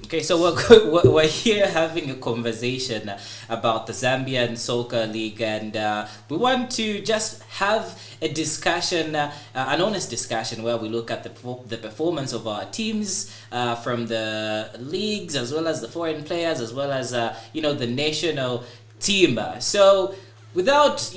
Okay, so we're here having a conversation about the Zambian Soccer League, and we want to just have a discussion, an honest discussion, where we look at the performance of our teams from the leagues, as well as the foreign players, as well as the national team. So, without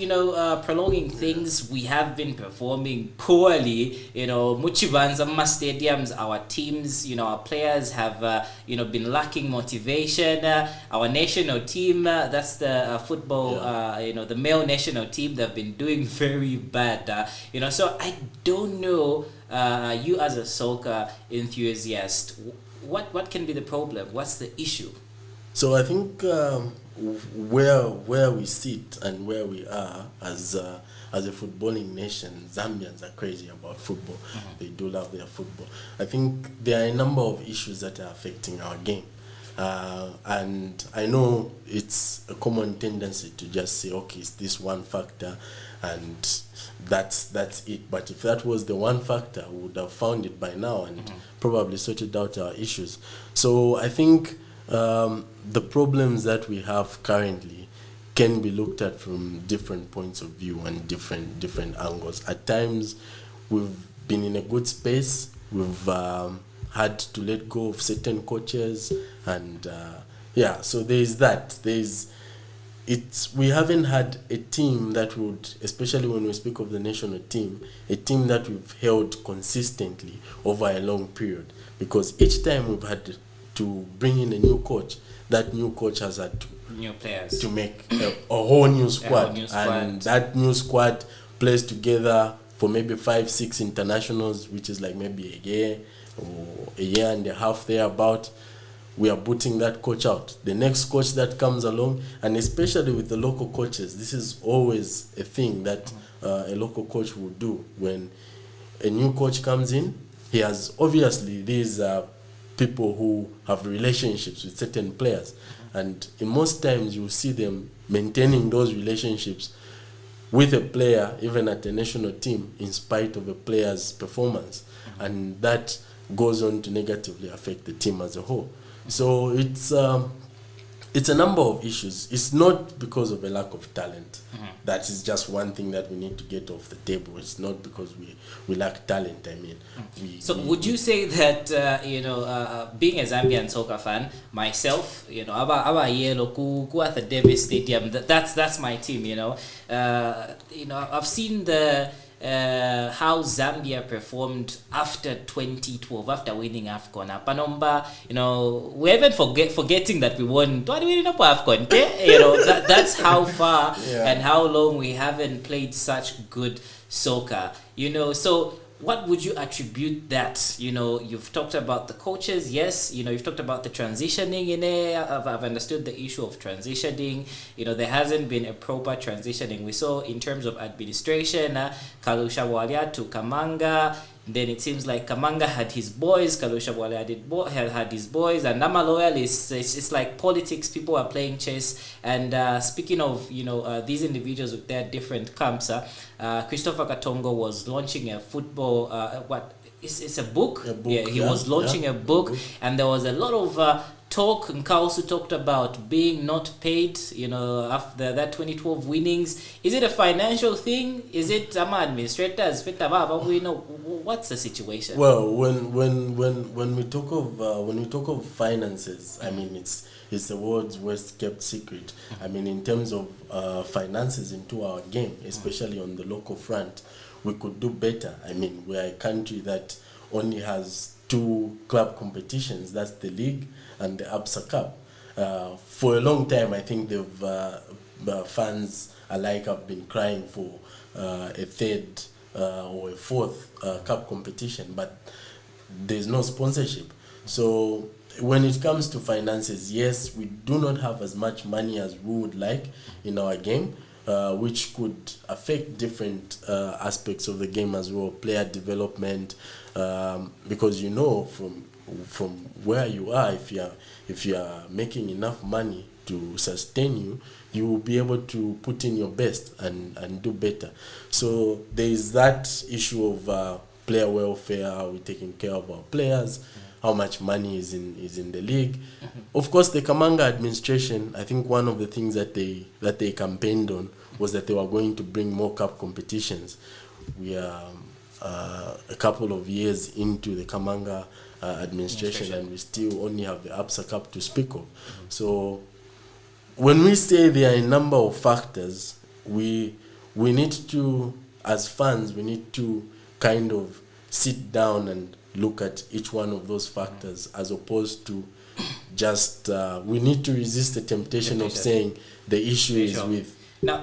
prolonging things, we have been performing poorly. Muchibanza stadiums, our teams, our players have been lacking motivation. Our national team, that's the football, the male national team, they've been doing very bad. So I don't know, you as a soccer enthusiast, what can be the problem? What's the issue? So I think where we sit and where we are as a footballing nation, Zambians are crazy about football. Mm-hmm. They do love their football. I think there are a number of issues that are affecting our game. And I know it's a common tendency to just say, okay, it's this one factor and that's it. But if that was the one factor, we would have found it by now and probably sorted out our issues. So I think the problems that we have currently can be looked at from different points of view and different angles. At times, we've been in a good space. We've had to let go of certain coaches, and so there's that. We haven't had a team that would, especially when we speak of the national team, a team that we've held consistently over a long period. Because each time we've had to bring in a new coach, that new coach has had new players to make a whole new squad. And that new squad plays together for maybe 5-6 internationals, which is like maybe a year and a half thereabout. We are booting that coach out. The next coach that comes along, and especially with the local coaches, this is always a thing that a local coach will do. When a new coach comes in, he has obviously these people who have relationships with certain players, and in most times you see them maintaining those relationships with a player, even at the national team, in spite of a player's performance, and that goes on to negatively affect the team as a whole. So it's a number of issues. It's not because of a lack of talent. That is just one thing that we need to get off the table. It's not because we lack talent. I mean, would you say that being a Zambian soccer fan myself, aba yellow ku at the Davis Stadium, that's my team. I've seen the how Zambia performed after 2012, after winning AFCON. Panomba, we even forgetting that we won AFCON. That's how far and how long we haven't played such good soccer. So what would you attribute that? You've talked about the coaches, yes. You've talked about the transitioning in there. I've understood the issue of transitioning. There hasn't been a proper transitioning. We saw in terms of administration, Kalusha Bwalya to Kamanga. Then it seems like Kamanga had his boys, Kalusha Bwalya had his boys, and Nama Loyal it's like politics. People are playing chess. And speaking of these individuals with their different camps, Christopher Katongo was launching a football it's a book. He was launching a book, and there was a lot of talk, and also talked about being not paid, after that 2012 winnings. Is it a financial thing? Is it administrators? What's the situation? Well, when we talk of finances, I mean it's the world's worst kept secret. I mean, in terms of finances into our game, especially on the local front, we could do better. I mean, we are a country that only has 2 club competitions. That's the league and the ABSA Cup. For a long time, I think the fans alike have been crying for a third or a fourth cup competition, but there's no sponsorship. So when it comes to finances, yes, we do not have as much money as we would like in our game, which could affect different aspects of the game as well, player development, because from where you are, if you are making enough money to sustain you, you will be able to put in your best and do better. So there is that issue of player welfare. Are we taking care of our players? how much money is in the league. Of course, the Kamanga administration, I think one of the things that they campaigned on was that they were going to bring more cup competitions. We are a couple of years into the Kamanga administration, and we still only have the ABSA Cup to speak of. So when we say there are a number of factors, we need to, as fans, we need to kind of sit down and look at each one of those factors, as opposed to just we need to resist the temptation of saying the issue is with. Now,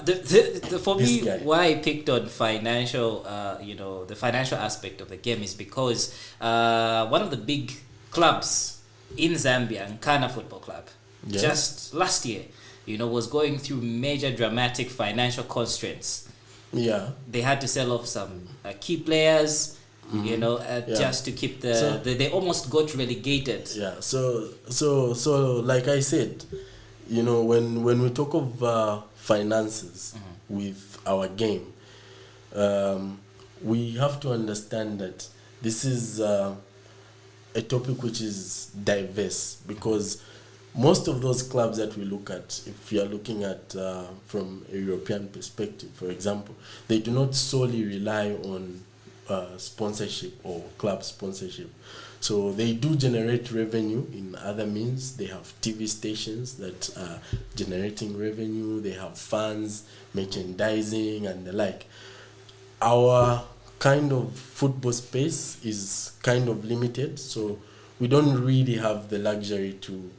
for me, why I picked on financial, the financial aspect of the game is because one of the big clubs in Zambia, Nkana Football Club, just last year, was going through major dramatic financial constraints. Yeah, they had to sell off some key players, just to keep they almost got relegated. Yeah. So like I said, when we talk of finances with our game, we have to understand that this is a topic which is diverse, because most of those clubs that we look at, if you are looking at from a European perspective, for example, they do not solely rely on sponsorship or club sponsorship. So they do generate revenue in other means. They have TV stations that are generating revenue. They have fans, merchandising, and the like. Our kind of football space is kind of limited, so we don't really have the luxury to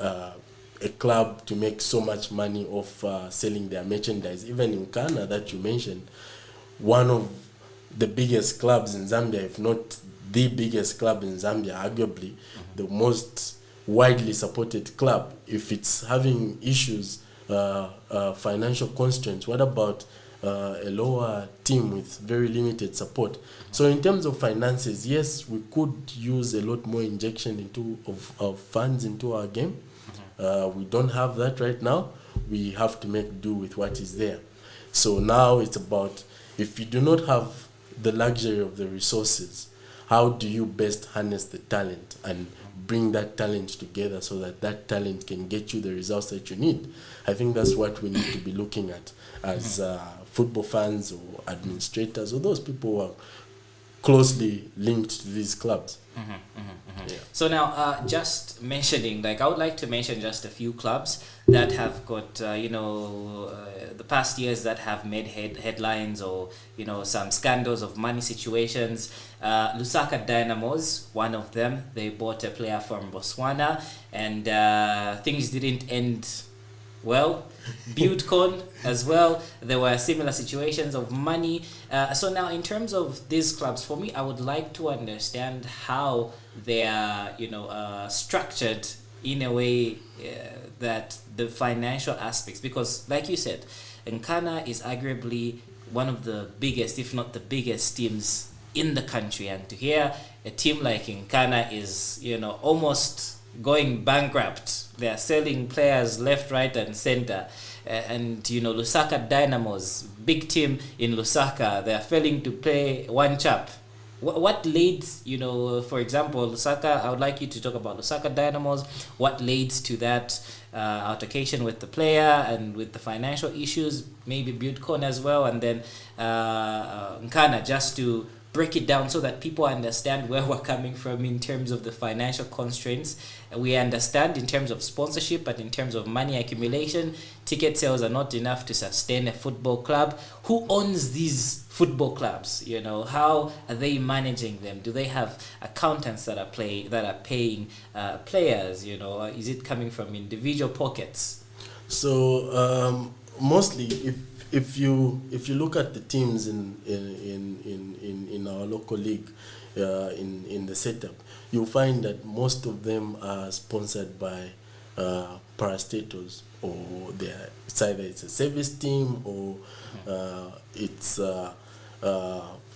a club to make so much money off selling their merchandise. Even in Ghana that you mentioned, one of the biggest clubs in Zambia, if not the biggest club in Zambia, arguably the most widely supported club, if it's having issues, financial constraints, what about a lower team with very limited support? So in terms of finances, yes, we could use a lot more injection of funds into our game. We don't have that right now. We have to make do with what is there. So now it's about, if you do not have the luxury of the resources, how do you best harness the talent and bring that talent together so that that talent can get you the results that you need? I think that's what we need to be looking at as football fans or administrators or those people who are closely linked to these clubs. Yeah. So now, just mentioning, I would like to mention just a few clubs that have got, the past years that have made headlines or, some scandals of money situations. Lusaka Dynamos, one of them, they bought a player from Botswana, and things didn't end well. Buildcon as well, there were similar situations of money. So now, in terms of these clubs, for me, I would like to understand how they are, structured in a way that the financial aspects, because like you said, Nkana is arguably one of the biggest, if not the biggest teams in the country, and to hear a team like Nkana is, almost going bankrupt. They are selling players left, right, and center. And Lusaka Dynamos, big team in Lusaka, they are failing to pay one chap. What leads, for example, Lusaka, I would like you to talk about Lusaka Dynamos. What leads to that altercation with the player and with the financial issues, maybe Buildcon as well, and then Nkana, just to break it down so that people understand where we're coming from in terms of the financial constraints. We understand in terms of sponsorship, but in terms of money accumulation, ticket sales are not enough to sustain a football club. Who owns these football clubs? How are they managing them? Do they have accountants that are paying players? Is it coming from individual pockets? So mostly, if you look at the teams in our local league, in the setup, you'll find that most of them are sponsored by parastatals, or it's either it's a service team or it's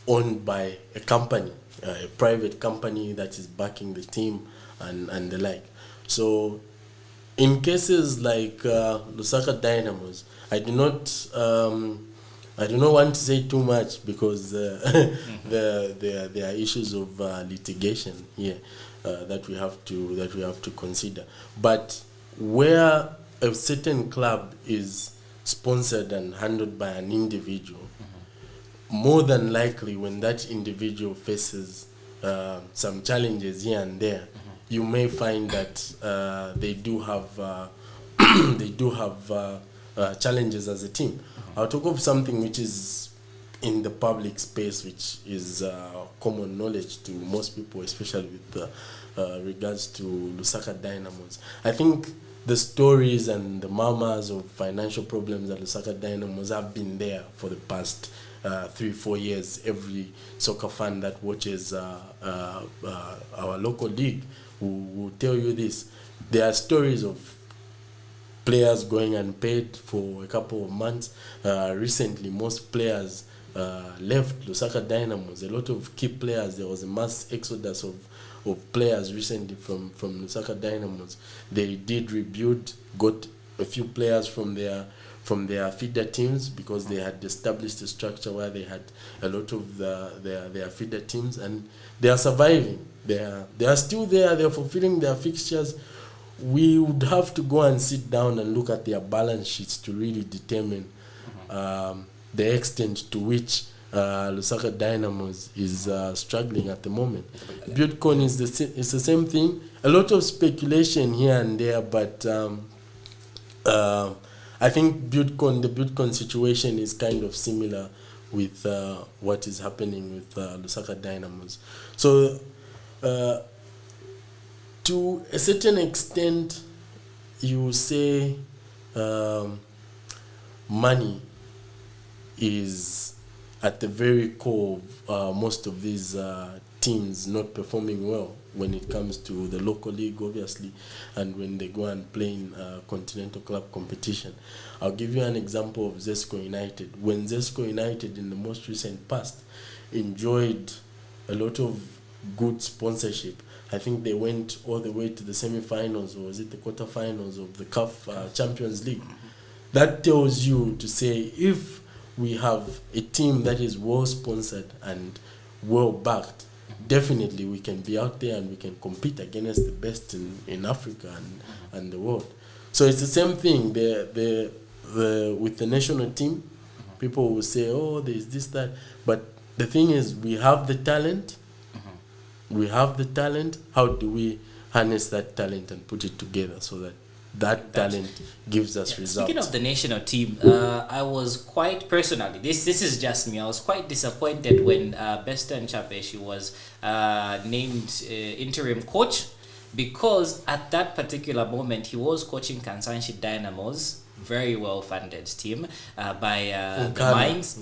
owned by a company, a private company that is backing the team and the like. So in cases like Lusaka Dynamos, I do not I do not want to say too much because there are issues of litigation here that we have to consider. But where a certain club is sponsored and handled by an individual, more than likely when that individual faces some challenges here and there, you may find that they do have challenges as a team. I'll talk of something which is in the public space, which is common knowledge to most people, especially with regards to Lusaka Dynamos. I think the stories and the murmurs of financial problems at Lusaka Dynamos have been there for the past 3-4 years. Every soccer fan that watches our local league will tell you this. There are stories of players going unpaid for a couple of months. Recently, most players left Lusaka Dynamos. A lot of key players. There was a mass exodus of players recently from Lusaka Dynamos. They did rebuild, got a few players from their feeder teams because they had established a structure where they had a lot of their feeder teams, and they are surviving. They are still there. They are fulfilling their fixtures. We would have to go and sit down and look at their balance sheets to really determine the extent to which Lusaka Dynamos is struggling at the moment. Buildcon is the same thing. A lot of speculation here and there, but I think the Buildcon situation is kind of similar with what is happening with Lusaka Dynamos. So, to a certain extent, you say money is at the very core of most of these teams not performing well when it comes to the local league, obviously, and when they go and play in continental club competition. I'll give you an example of Zesco United. When Zesco United in the most recent past enjoyed a lot of good sponsorship, I think they went all the way to the semi-finals, or was it the quarter-finals of the CAF Champions League. That tells you to say, if we have a team that is well-sponsored and well-backed, definitely we can be out there and we can compete against the best in Africa and the world. So it's the same thing with the national team. People will say, oh, there's this, that. But the thing is, we have the talent. We have the talent. How do we harness that talent and put it together so that talent gives us results? Speaking of the national team, I was quite personally, this is just me, I was quite disappointed when Beston Chapeshi was named interim coach, because at that particular moment he was coaching Kansanshi Dynamos, very well funded team by the Mines.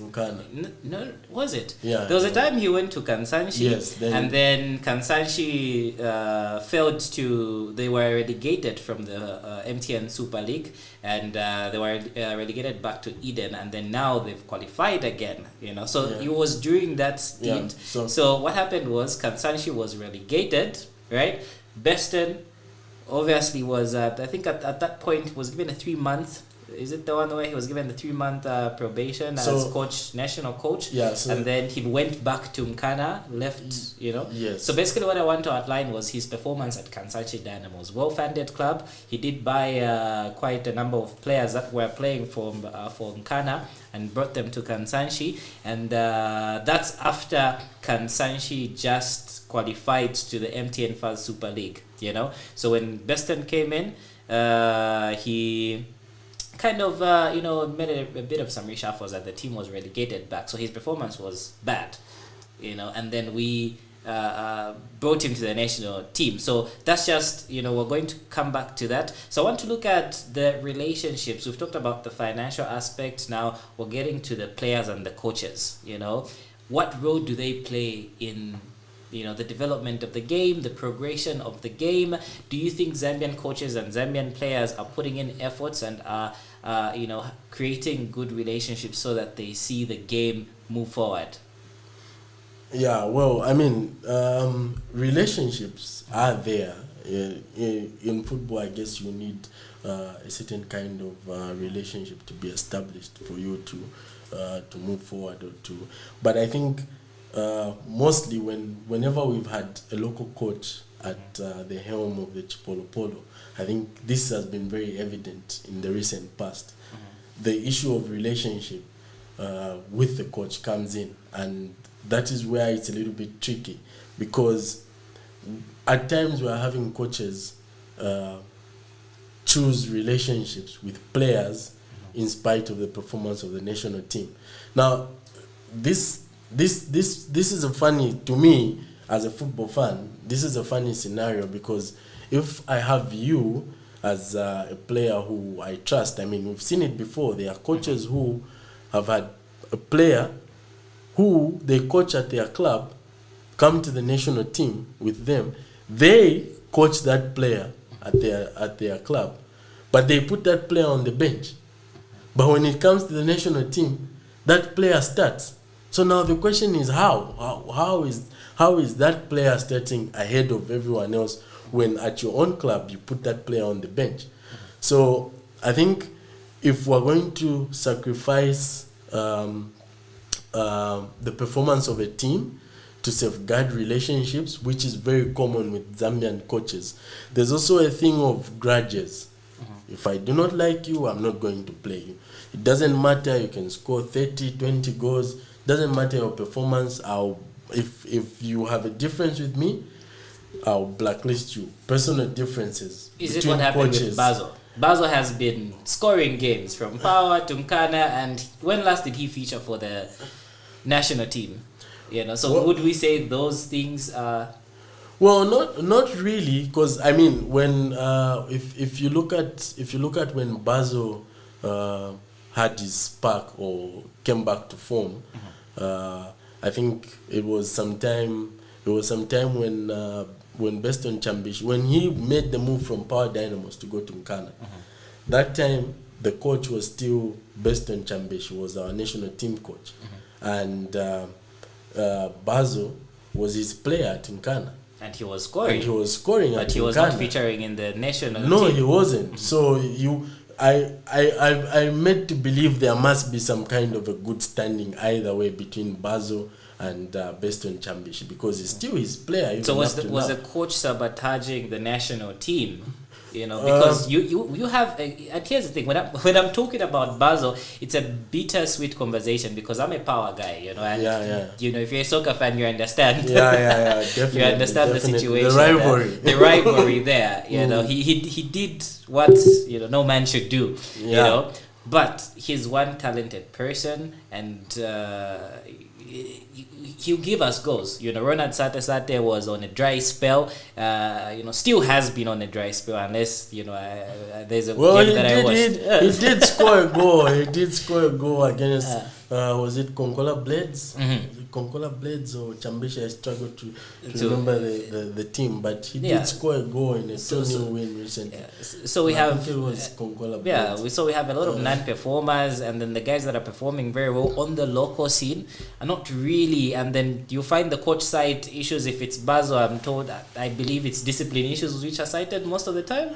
No, was it? Yeah. There was a time he went to Kansanshi, yes, and then Kansanshi failed to. They were relegated from the MTN Super League, and they were relegated back to Eden, and then now they've qualified again. So it was during that stint. Yeah. So what happened was Kansanshi was relegated, right? Beston obviously was I think at that point was given a 3-month. Is it the one where he was given the 3-month probation as coach, national coach? Yeah. And then he went back to Nkana, left. Yes. So basically, what I want to outline was his performance at Kansanshi Dynamos, well-funded club. He did buy quite a number of players that were playing for Nkana and brought them to Kansanshi, and that's after Kansanshi just qualified to the MTN FAZ Super League. So when Beston came in, he kind of made a bit of some reshuffles, and the team was relegated back, so his performance was bad, and then we brought him to the national team. So that's just, we're going to come back to that. So I want to look at the relationships. We've talked about the financial aspect. Now we're getting to the players and the coaches. What role do they play in the development of the game, the progression of the game? Do you think Zambian coaches and Zambian players are putting in efforts and are, creating good relationships so that they see the game move forward? Yeah, well, I mean, relationships are there. In football, I guess you need a certain kind of relationship to be established for you to to move forward or to. But I think mostly whenever we've had a local coach at the helm of the Chipolopolo, I think this has been very evident in the recent past. The issue of relationship with the coach comes in, and that is where it's a little bit tricky, because at times we are having coaches choose relationships with players in spite of the performance of the national team. Now, this is a funny, to me as a football fan, this is a funny scenario, because if I have you as a player who I trust, I mean, we've seen it before. There are coaches who have had a player who they coach at their club come to the national team with them. They coach that player at their club, but they put that player on the bench. But when it comes to the national team, that player starts. So now the question is how is that player starting ahead of everyone else when at your own club you put that player on the bench? So I think if we're going to sacrifice the performance of a team to safeguard relationships, which is very common with Zambian coaches, there's also a thing of grudges. If I do not like you, I'm not going to play you. It doesn't matter, you can score 30, 20 goals, doesn't matter your performance. If you have a difference with me, I'll blacklist you. Personal differences. Is it what happened with Basil? Basil has been scoring games from Power to Mkana, and when last did he feature for the national team? So would we say those things are... Well, not really, because I mean, when if you look at when Basil had his spark or came back to form, I think it was sometime when Beston Chambish, when he made the move from Power Dynamos to go to Mkana, that time the coach was still Beston Chambish, who was our national team coach, and Basil was his player at Mkana. And he was scoring. But he was not featuring in the national team. No, he wasn't. So I meant to believe there must be some kind of a good standing either way between Basil and Beston Chambish, because he's still his player. So was the coach sabotaging the national team? Because you have, and here's the thing, when I'm talking about Basil, it's a bittersweet conversation, because I'm a Power guy, and if you're a soccer fan, you understand. Definitely. You understand the situation. The rivalry there. He did what no man should do. But he's one talented person, and he'll give us goals. Ronald Sate was on a dry spell. Still has been on a dry spell, unless there's a game that I watched. He did score a goal. He did score a goal against was it Konkola Blades? Konkola Blades or Chambisha? I struggle to remember the team, but he did score a goal in a 2-0 win recently. So we have, I think it was Konkola Blades. So we have a lot of non-performers, and then the guys that are performing very well on the local scene are not really. And then you find the coach side issues. If it's Basil, I believe it's discipline issues which are cited most of the time.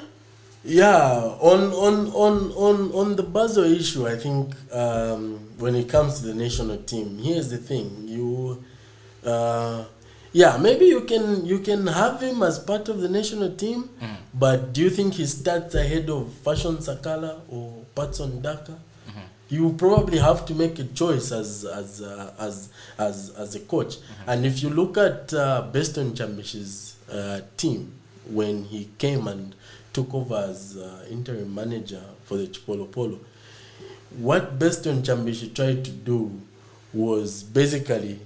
Yeah, on the Basil issue, I think when it comes to the national team, here's the thing: maybe you can have him as part of the national team, but do you think he starts ahead of Fashion Sakala or Patson Daka? You probably have to make a choice as a coach. And if you look at Beston Chambish's team when he came and took over as interim manager for the Chipolopolo, what Beston Chambishi tried to do was basically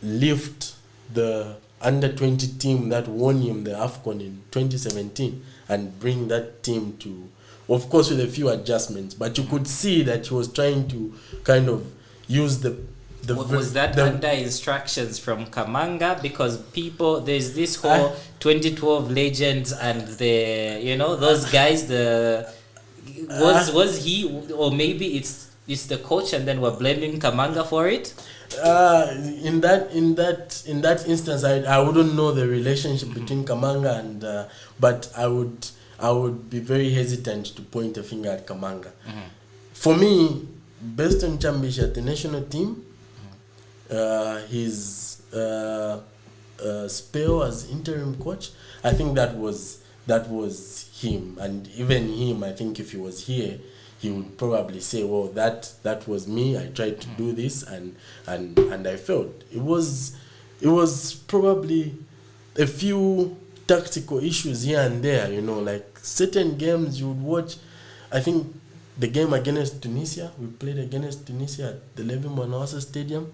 lift the under-20 team that won him the AFCON in 2017 and bring that team to, of course with a few adjustments, but you could see that he was trying to kind of use was that under instructions from Kamanga? Because there's this whole 2012 legends and those guys. Was he, or maybe it's the coach, and then we're blaming Kamanga for it? In that instance, I wouldn't know the relationship between Kamanga and, but I would be very hesitant to point a finger at Kamanga. For me, based on Chambish at the national team, his spell as interim coach, I think that was him. And even him, I think if he was here, he would probably say, well, that was me. I tried to do this and I failed. It was probably a few tactical issues here and there, like certain games you would watch. I think the game against Tunisia, we played against Tunisia at the Levi Mwanawasa Stadium.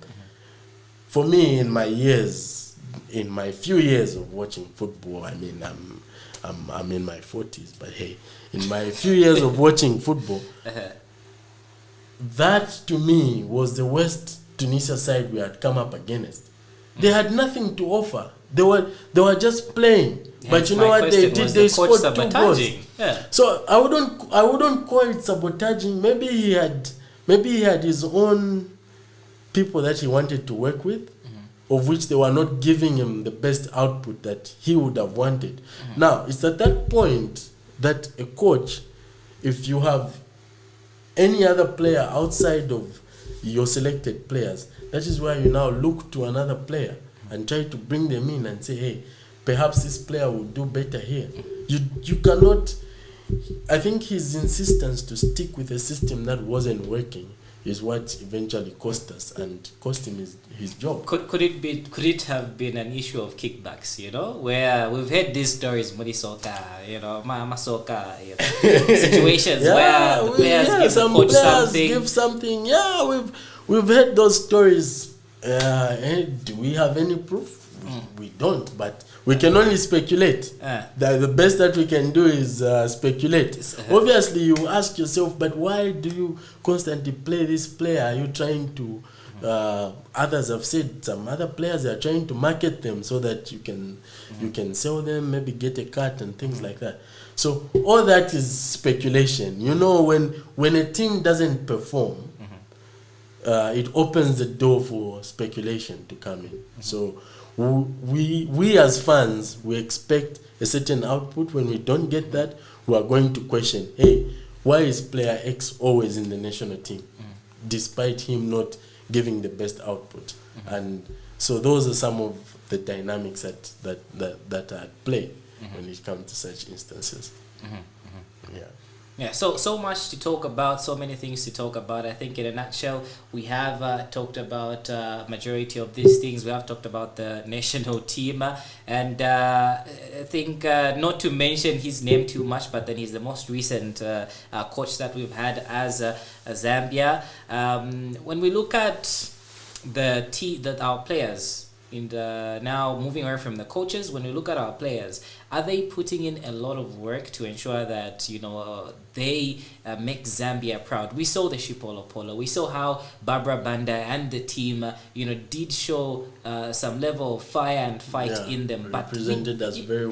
For me, in my few years of watching football, I mean, I'm in my 40s, but hey, in my few years of watching football, that to me was the worst Tunisia side we had come up against. They had nothing to offer. They were just playing. Hence, but you know what they did? They scored 2 goals. Yeah. So I wouldn't call it sabotaging. Maybe he had his own people that he wanted to work with, of which they were not giving him the best output that he would have wanted. Now, it's at that point that a coach, if you have any other player outside of your selected players, that is why you now look to another player and try to bring them in and say, hey, perhaps this player will do better here. You cannot. I think his insistence to stick with a system that wasn't working is what eventually cost us and cost him his job. Could it have been an issue of kickbacks, where we've heard these stories, Murisoka, Masoka, situations where players give the coach something. Give something. Yeah, we've heard those stories. Do we have any proof? We don't, but we can only speculate. The best that we can do is speculate. Obviously, you ask yourself, but why do you constantly play this player? Are you trying to... others have said some other players are trying to market them so that you can sell them, maybe get a cut and things like that. So all that is speculation. When a team doesn't perform, it opens the door for speculation to come in. So we as fans, we expect a certain output. When we don't get that, we are going to question, hey, why is player X always in the national team, despite him not giving the best output? And so those are some of the dynamics that are at play when it comes to such instances. Yeah, so much to talk about, so many things to talk about. I think in a nutshell, we have talked about majority of these things. We have talked about the national team, and I think not to mention his name too much, but then he's the most recent coach that we've had as Zambia. When we look at our players, now moving away from the coaches, when we look at our players, are they putting in a lot of work to ensure that they make Zambia proud? We saw the Chipolopolo. We saw how Barbara Banda and the team did show some level of fire and fight in them, but represented us very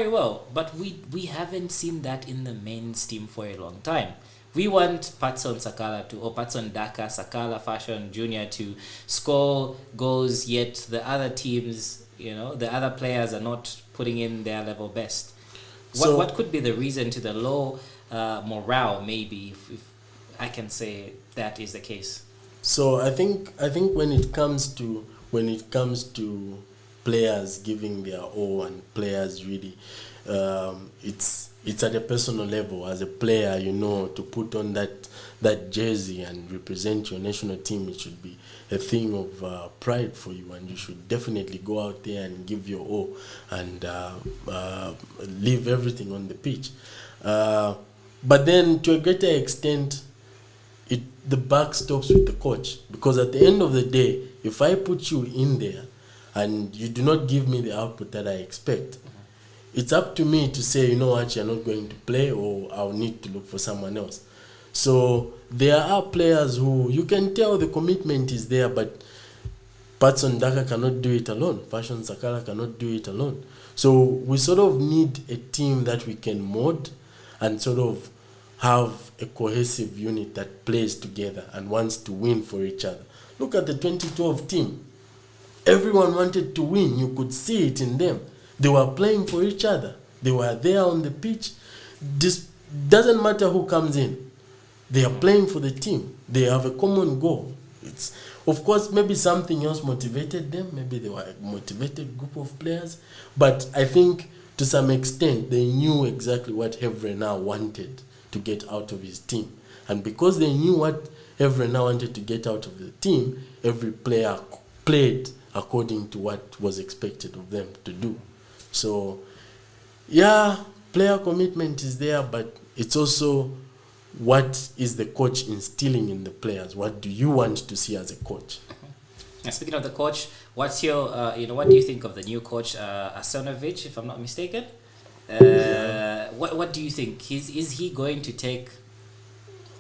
well. But we haven't seen that in the men's team for a long time. We want Patson Daka, Sakala Fashion Jr. to score goals, yet the other teams, the other players are not putting in their level best. What could be the reason to the low morale, maybe, if I can say that is the case? So I think when it comes to players giving their all and players really, it's at a personal level. As a player, to put on that jersey and represent your national team, it should be a thing of pride for you, and you should definitely go out there and give your all and leave everything on the pitch. But then, to a greater extent, the buck stops with the coach, because at the end of the day, if I put you in there and you do not give me the output that I expect, it's up to me to say, you're not going to play, or I'll need to look for someone else. So there are players who you can tell the commitment is there, but Patson Daka cannot do it alone. Fashion Sakala cannot do it alone. So we sort of need a team that we can mold and sort of have a cohesive unit that plays together and wants to win for each other. Look at the 2012 team. Everyone wanted to win. You could see it in them. They were playing for each other. They were there on the pitch. This doesn't matter who comes in. They are playing for the team. They have a common goal. It's, of course, maybe something else motivated them. Maybe they were a motivated group of players. But I think to some extent, they knew exactly what Herve Renard wanted to get out of his team. And because they knew what Herve Renard wanted to get out of the team, every player played according to what was expected of them to do. So, yeah, player commitment is there, but it's also what is the coach instilling in the players? What do you want to see as a coach? And speaking of the coach, what's your, what do you think of the new coach, Asanovich, if I'm not mistaken? What do you think? Is he going to take?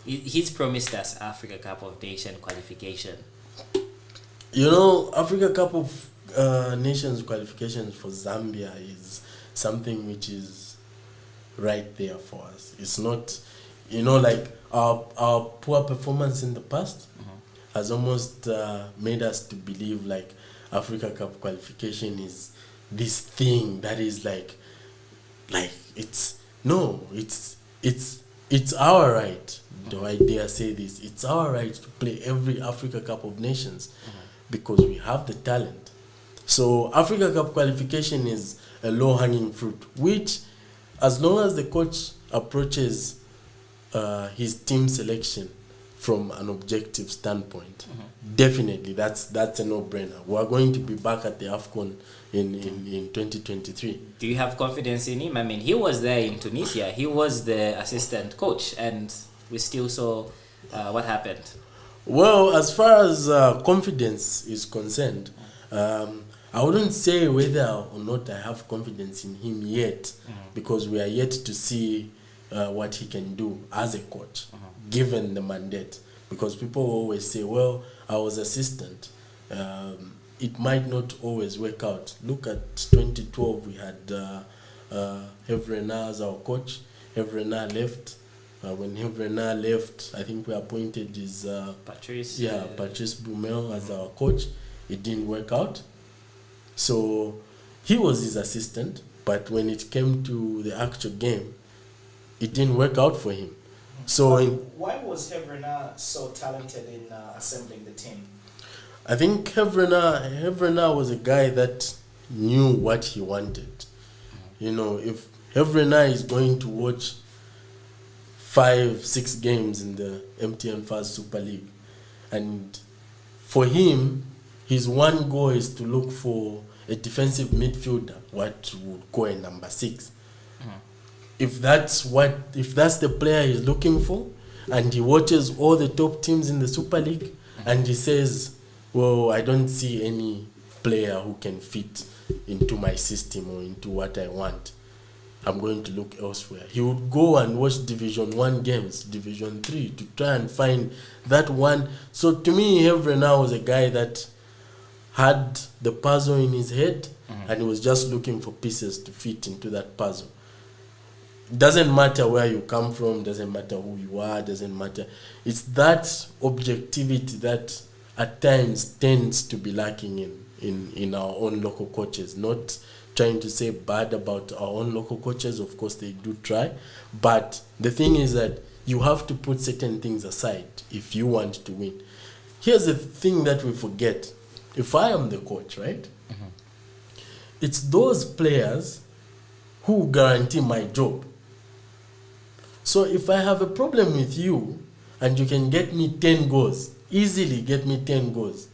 He's promised us Africa Cup of Nations qualification. Africa Cup of Nations qualifications for Zambia is something which is right there for us. It's not, like our poor performance in the past has almost made us to believe like Africa Cup qualification is this thing that is like it's our right. Do I dare say this? It's our right to play every Africa Cup of Nations because we have the talent. So Africa Cup qualification is a low-hanging fruit, which as long as the coach approaches his team selection from an objective standpoint, definitely that's a no-brainer. We are going to be back at the AFCON in 2023. Do you have confidence in him? I mean, he was there in Tunisia. He was the assistant coach, and we still saw what happened. Well, as far as confidence is concerned, I wouldn't say whether or not I have confidence in him yet, because we are yet to see what he can do as a coach, given the mandate. Because people always say, well, I was assistant. It might not always work out. Look at 2012, we had Herve Renard as our coach. Herve Renard left. When Herve Renard left, I think we appointed his Patrice Bumel as our coach. It didn't work out. So he was his assistant, but when it came to the actual game, it didn't work out for him. So why was Herve Renard so talented in assembling the team? I think Herve Renard was a guy that knew what he wanted. If Herve Renard is going to watch 5-6 games in the MTN FAZ Super League, and for him, his one goal is to look for a defensive midfielder, what would call a number 6. If that's the player he's looking for, and he watches all the top teams in the Super League, and he says, well, I don't see any player who can fit into my system or into what I want, I'm going to look elsewhere. He would go and watch Division 1 games, Division 3, to try and find that one. So to me, Herve Renard was a guy that had the puzzle in his head, and he was just looking for pieces to fit into that puzzle. Doesn't matter where you come from, doesn't matter who you are, doesn't matter. It's that objectivity that at times tends to be lacking in our own local coaches. Not trying to say bad about our own local coaches, of course they do try, but the thing is that you have to put certain things aside if you want to win. Here's the thing that we forget. If I am the coach, right? It's those players who guarantee my job. So if I have a problem with you and you can get me 10 goals, easily get me 10 goals,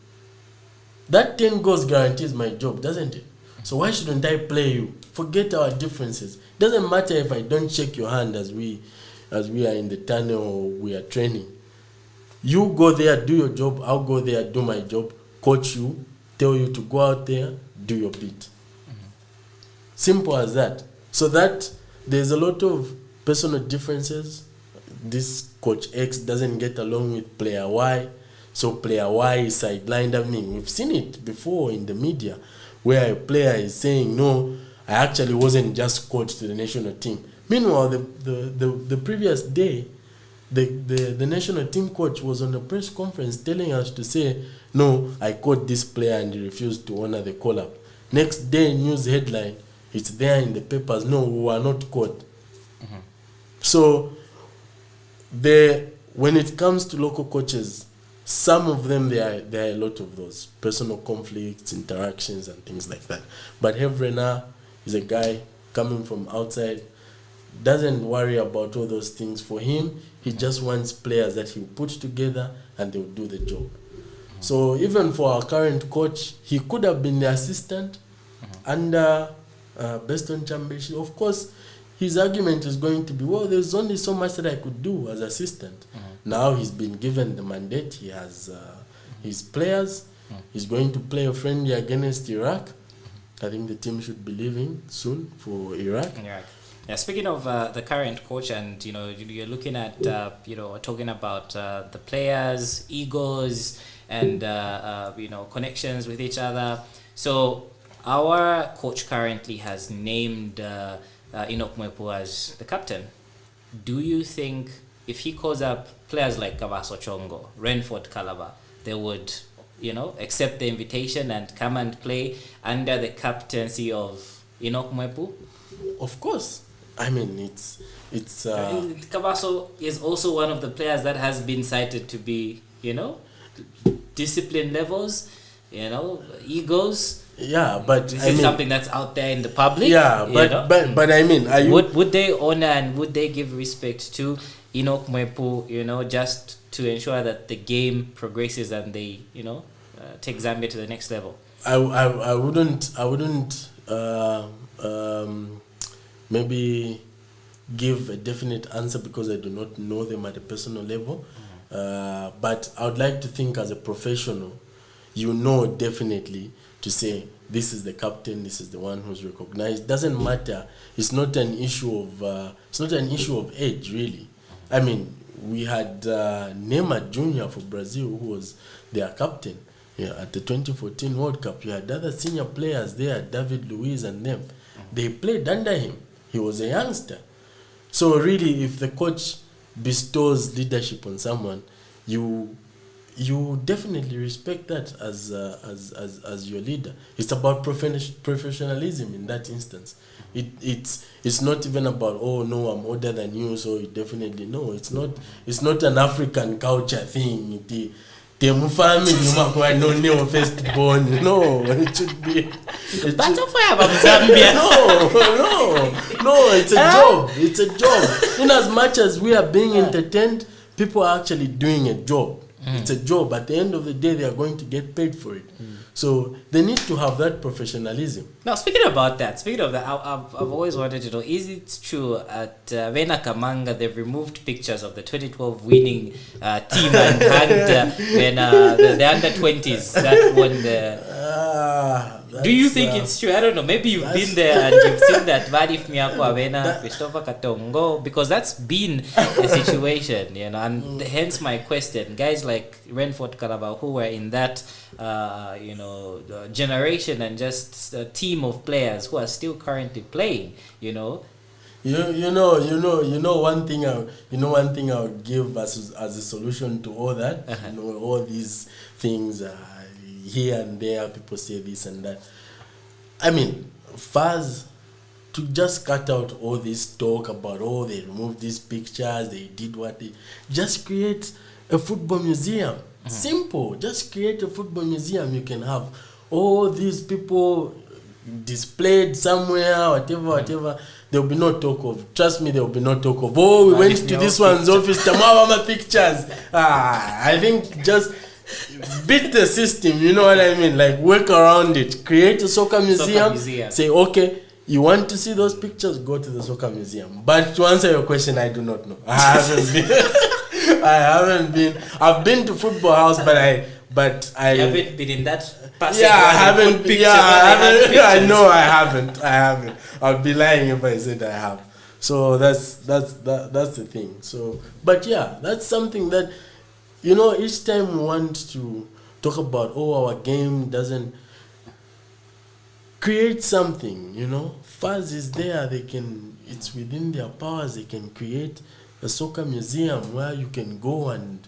that 10 goals guarantees my job, doesn't it? So why shouldn't I play you? Forget our differences. Doesn't matter if I don't shake your hand as we are in the tunnel or we are training. You go there, do your job. I'll go there, do my job, coach you, tell you to go out there, do your bit. Simple as that. So that there's a lot of personal differences. This coach X doesn't get along with player Y, so player Y is sidelined. I mean, we've seen it before in the media where a player is saying, no, I actually wasn't just called to the national team. Meanwhile, the previous day, the national team coach was on a press conference telling us to say, no, I called this player and he refused to honor the call-up. Next day, news headline, it's there in the papers, no, we were not called. So when it comes to local coaches, some of them there are a lot of those personal conflicts, interactions, and things like that. But Herve Renard is a guy coming from outside, doesn't worry about all those things. For him, he just wants players that he'll put together and they'll do the job. So even for our current coach, he could have been the assistant under Beston Chambeshi. Of course, his argument is going to be, well, there's only so much that I could do as assistant. Now he's been given the mandate. He has his players. He's going to play a friendly against Iraq. I think the team should be leaving soon for Iraq. Yeah, speaking of the current coach, and you're looking at talking about the players, egos, and connections with each other. So our coach currently has named Enoch Mwepu as the captain. Do you think if he calls up players like Kabaso Chongo, Renford Calabar, they would accept the invitation and come and play under the captaincy of Enoch Mwepu? Of course. I mean, it's Kabaso is also one of the players that has been cited to be, discipline levels, egos. Yeah, but this is something that's out there in the public. Yeah, but I mean, would they honor and would they give respect to Enoch Mwepu, just to ensure that the game progresses and they, take Zambia to the next level? I wouldn't maybe give a definite answer because I do not know them at a personal level. But I would like to think as a professional, definitely to say this is the captain, this is the one who's recognized. Doesn't matter. It's not an issue of age, really. I mean, we had Neymar Jr. for Brazil, who was their captain at the 2014 World Cup. You had other senior players there, David Luiz and them. They played under him. He was a youngster. So really, if the coach bestows leadership on someone, you definitely respect that as your leader. It's about professionalism in that instance. It's not even about, oh no, I'm older than you, so definitely no. It's not an African culture thing. No, it should be. Zambia. No, it's a job. It's a job. In as much as we are being entertained, people are actually doing a job. It's a job. At the end of the day, they are going to get paid for it. So they need to have that professionalism. Now, speaking of that, I've always wanted to know, is it true at Vena Kamanga they've removed pictures of the 2012 winning team and hanged when the under-20s that won the... Do you think it's true? I don't know. Maybe you've been there and you've seen that Vadif Miyako Avena, Christopher Katongo, because that's been a situation, and hence my question. Guys like Renford Calabar who were in that generation and just a team of players who are still currently playing, one thing I'll give as a solution to all that, all these things here and there, people say this and that. I mean, FAZ, to just cut out all this talk about, they removed these pictures, they did what they... Just create a football museum. Simple. Just create a football museum. You can have all these people displayed somewhere, whatever. There will be no talk of, trust me, there will be no talk of, we went to this one's office, Tamawama pictures. I think just beat the system, you know what I mean? Like, work around it. Create a soccer museum. Say, okay, you want to see those pictures, go to the soccer museum. But to answer your question, I do not know. I haven't been. I've been to Football House, but I haven't been in that. I haven't. I know I haven't. I'll be lying if I said I have. So that's the thing. So, but yeah, that's something that, each time we want to talk about, our game doesn't create something. FAZ is there. It's within their powers. They can create a soccer museum where you can go and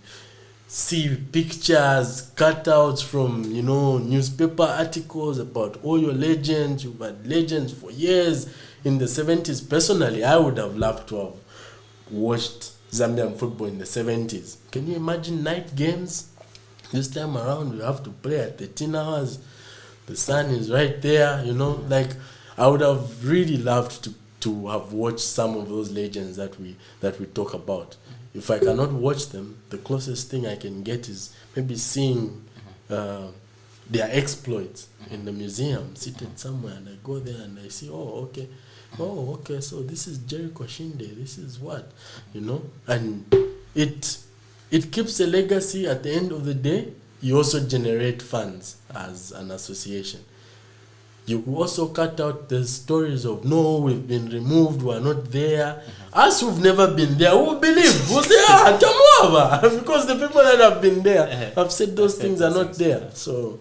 see pictures, cutouts from, newspaper articles about all your legends. You've had legends for years. In the 70s, personally, I would have loved to have watched Zambian football in the 70s. Can you imagine night games? This time around, we have to play at 13 hours. The sun is right there, you know. Like, I would have really loved to have watched some of those legends that we talk about. If I cannot watch them, the closest thing I can get is maybe seeing their exploits in the museum, seated somewhere, and I go there and I see, oh, okay, so this is Jericho Shinde, this is what, you know, and it keeps a legacy. At the end of the day, you also generate funds as an association. You also cut out the stories of, no, we've been removed, we're not there. Us who've never been there, who believe? We'll say, Tamuava, because the people that have been there have said those things are not there. So